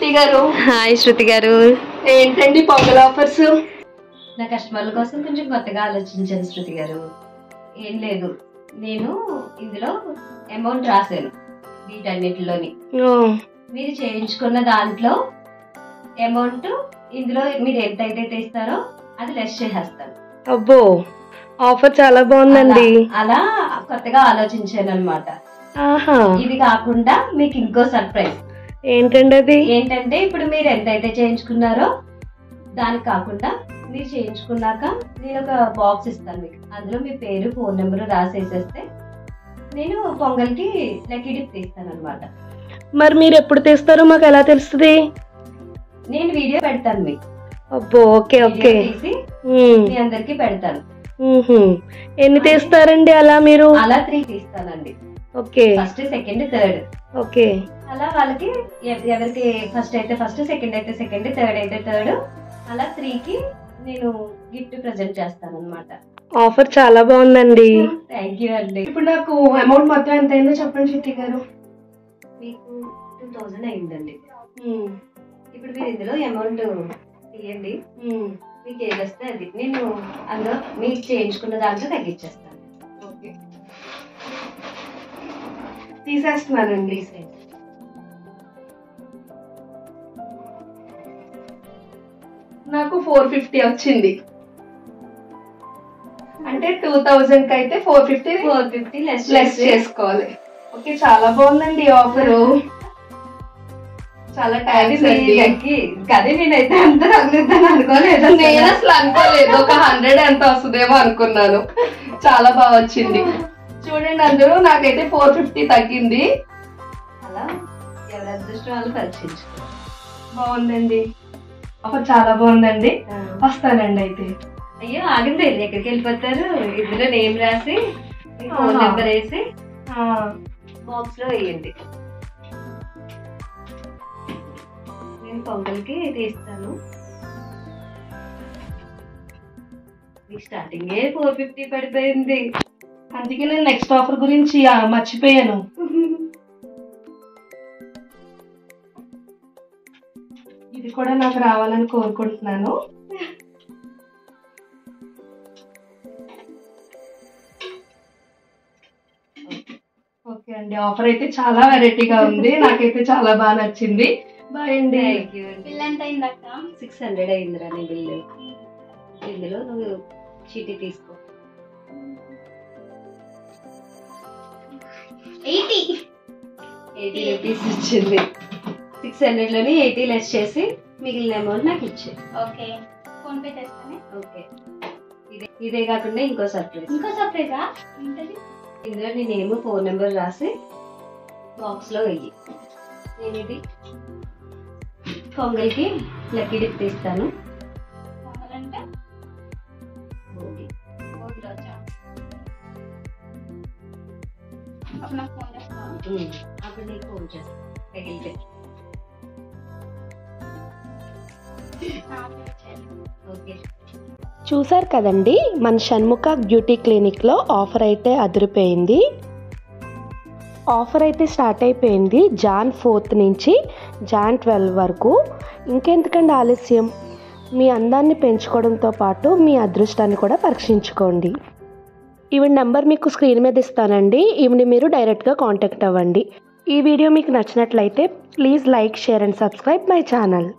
శృతి గారు. హాయ్ శృతి గారు. ఏంటండి పొంగల్ ఆఫర్స్? నా కస్టమర్ల కోసం కొంచెం కొత్తగా ఆలోచించాను శృతి గారు. ఏం లేదు, నేను ఇందులో అమౌంట్ రాశాను వీటన్నిటిలోని. మీరు చేయించుకున్న దాంట్లో అమౌంట్ ఇందులో మీరు ఎంతైతే తీస్తారో అది లెస్ చేసేస్తాను. అబ్బో, ఆఫర్ చాలా బాగుందండి. అలా కొత్తగా ఆలోచించాను అనమాట. ఇది కాకుండా మీకు ఇంకో సర్ప్రైజ్. ఏంటండి అది? ఏంటంటే ఇప్పుడు మీరు ఎంతైతే చేయించుకున్నారో దానికి కాకుండా మీరు చేయించుకున్నాక నేను ఒక బాక్స్ ఇస్తాను మీకు. అందులో మీ పేరు, ఫోన్ నెంబర్ రాసేసేస్తే నేను పొంగల్కి లక్కీ డిప్ తీస్తాను అనమాట. మరి మీరు ఎప్పుడు తీస్తారో మాకు ఎలా తెలుస్తుంది? నేను వీడియో పెడతాను మీకు. అబ్బో, ఓకే ఓకే. తీసి మీ అందరికి పెడతాను. ఎన్ని తీస్తారండి అలా మీరు? అలా 3 తీస్తానండి. Okay. First, second, third. Okay. అలా వాళ్ళకి ఎవరికి ఫస్ట్ అయితే ఫస్ట్, సెకండ్ అయితే సెకండ్, థర్డ్ అయితే థర్డ్, అలా 3కి నేను గిఫ్ట్ ప్రెజెంట్ చేస్తాను అనమాట. ఆఫర్ చాలా బాగుందండి. థ్యాంక్ యూ అండి. ఇప్పుడు నాకు అమౌంట్ మొత్తం ఎంత అయిందో చెప్పండి శృతి గారు. మీకు 2000 అయిందండి. ఇప్పుడు మీరు ఇందులో అమౌంట్ తీయండి. మీకు ఏది వస్తే అది నేను అందులో మీకు చేయించుకున్న దాంట్లో తగ్గించేస్తాను. ఓకే, తీసేస్తున్నానండి. నాకు 450 వచ్చింది. అంటే 2000 కి అయితే 450 లెస్ చేసుకోవాలి. ఓకే, చాలా బాగుందండి ఆఫర్. చాలా థ్యాంక్స్ అండి. అదే నేనైతే అంత తగ్గుతాను అనుకోలేదు. నేను అసలు అనుకోలేదు, ఒక 100 ఎంత వస్తుందేమో అనుకున్నాను. చాలా బాగా వచ్చింది. చూడండి, అందులో నాకైతే 450 తగ్గింది. అలా ఎవరి అదృష్టం వాళ్ళు పరీక్షించుకో. బాగుందండి ఆఫర్, చాలా బాగుందండి. వస్తానండి అయితే. అయ్యో ఆగండి, ఎక్కడికి వెళ్ళిపోతారు? ఇందులో నేమ్ రాసి ఫోన్ నెంబర్ వేసి బాక్స్ లో వేయండి. నేను పొంగల్కి తీస్తాను. మీకు స్టార్టింగే 450 పడిపోయింది. అందుకే నేను నెక్స్ట్ ఆఫర్ గురించి మర్చిపోయాను. ఇది కూడా నాకు రావాలని కోరుకుంటున్నాను. ఓకే అండి, ఆఫర్ అయితే చాలా వెరైటీగా ఉంది. నాకైతే చాలా బాగా నచ్చింది. బాయ్ అండి. బిల్ ఎంత అయింది అక్క? 600 అయిందిరా నీ బిల్లు. ఇందులో నువ్వు చీటీ తీసుకో. 80 రూపీస్ వచ్చింది. 600లోని 80 లెస్ చేసి మిగిలిన అమౌంట్ నాకు ఇచ్చే. ఓకే, ఫోన్ పే చేస్తానే. ఓకే, ఇదే కాకుండా ఇంకో సర్ప్రైజ్. ఇంకో సర్ప్రైజా? ఏంటది? ఇందులో నీ నేమ్, ఫోన్ నెంబర్ రాసి బాక్స్ లో వెయ్యి. నేను ఇది పొంగల్కి లక్కీ డిప్ తీస్తాను. అంటే భోగి రోజా అప్పుడు నాకు ఫోన్ చేస్తావా? అప్పుడు నీకు ఫోన్ చేస్తాను తగిలితే. ఓకే, చూసారు కదండి, మన షణ్ముఖ బ్యూటీ క్లినిక్లో ఆఫర్ అయితే అదిరిపోయింది. ఆఫర్ అయితే స్టార్ట్ అయిపోయింది Jan 4th నుంచి Jan 12 వరకు. ఇంకెందుకండి ఆలస్యం, మీ అందాన్ని పెంచుకోవడంతో పాటు మీ అదృష్టాన్ని కూడా పరీక్షించుకోండి. ఈవిడ నెంబర్ మీకు స్క్రీన్ మీద ఇస్తానండి. ఈవిని మీరు డైరెక్ట్గా కాంటాక్ట్ అవ్వండి. ఈ వీడియో మీకు నచ్చినట్లయితే please like, share and subscribe my channel.